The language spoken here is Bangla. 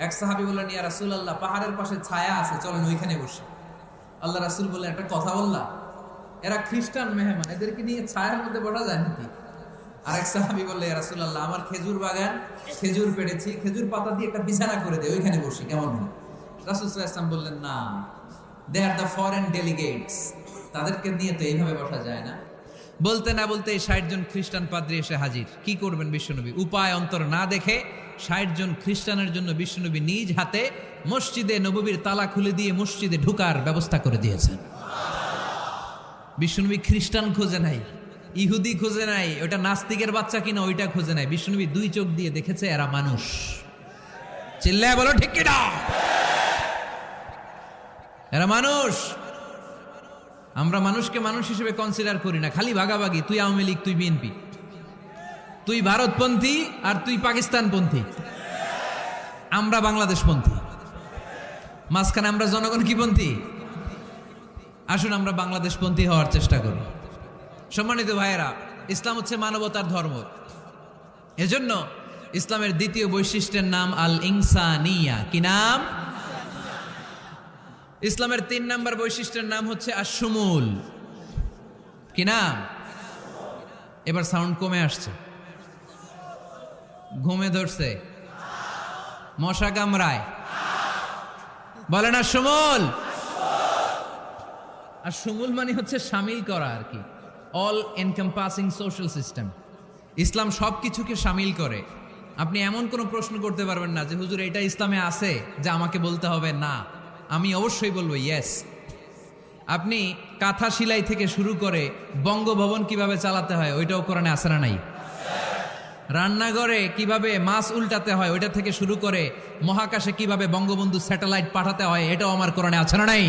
এক সাহাবী বললেন, ইয়া রাসূলুল্লাহ, পাহাড়ের পাশে ছায়া আছে, চলেন ওইখানে বসি। আল্লাহ রাসূল বললেন, একটা কথা বললা, এরা খ্রিস্টান মেহমান, এদেরকে নিয়ে ছায়ার মধ্যে বসা যায় নাকি? আরেক সাহাবী বললেন, ইয়া রাসূলুল্লাহ, আমার খেজুর বাগান, খেজুর পেড়েছি, খেজুর পাতা দিয়ে একটা বিছানা করে দে, ওইখানে বসি, কেমন হয়? রাসূল সাল্লাল্লাহু আলাইহি ওয়াসাল্লাম বললেন, না, দে আর দ্য ফরেন ডেলিগেটস, তাদেরকে নিয়ে তো এইভাবে বসা যায় না। বলতে না বলতে 60 জন খ্রিস্টান পাদ্রী এসে হাজির। কি করবেন বিশ্বনবী? উপায় অন্তর না দেখে 60 জন খ্রিস্টানের জন্য বিশ্বনবী নিজ হাতে মসজিদে নববীর তালা খুলে দিয়ে মসজিদে ঢোকার ব্যবস্থা করে দিয়েছেন। বিশ্বনবী খ্রিস্টান খোঁজে নাই, ইহুদি খোঁজে নাই, ওটা নাস্তিকের বাচ্চা কিনা ওইটা খোঁজে নাই। বিশ্বনবী দুই চোখ দিয়ে দেখেছে এরা মানুষ। চিল্লায় বলো ঠিক কিনা? এরা মানুষ। আমরা মানুষকে মানুষ হিসেবে কনসিডার করি না, খালি ভাগাভাগি, তুই আওয়ামী লীগ, তুই বিএনপি, তুই ভারতপন্থী আর তুই পাকিস্তানপন্থী, আমরা বাংলাদেশপন্থী, মাঝখানে আমরা জনগণ কি পন্থী? আসুন আমরা বাংলাদেশপন্থী হওয়ার চেষ্টা করি। সম্মানিত ভাইয়েরা, ইসলাম হচ্ছে মানবতার ধর্ম। এজন্য ইসলামের দ্বিতীয় বৈশিষ্ট্যের নাম আল ইনসানিয়া। কি নাম? ইসলামের 3 নম্বর বৈশিষ্ট্যের নাম হচ্ছে আশ-শুমুল। কি নাম? এবার সাউন্ড কমে আসছে, ঘুমে ধরছে, মশা কামড়ায়, বলেন আশ-শুমুল। আশ-শুমুল মানে হচ্ছে শামিল করা আর কি, অল এনকম্পাসিং সোশ্যাল সিস্টেম। ইসলাম সব কিছুকে শামিল করে। আপনি এমন কোনো প্রশ্ন করতে পারবেন না যে হুজুর এটা ইসলামে আছে যে আমাকে বলতে হবে না, আমি অবশ্যই বলবো ইয়েস। আপনি কাঁথা সেলাই থেকে শুরু করে বঙ্গভবন কিভাবে চালাতে হয় ওইটাও কোরআনে আছে না নাই? রান্নাঘরে কিভাবে মাছ উল্টাতে হয় ওইটা থেকে শুরু করে মহাকাশে কিভাবে বঙ্গবন্ধু স্যাটেলাইট পাঠাতে হয় এটাও আমার কোরআনে আছে না নাই?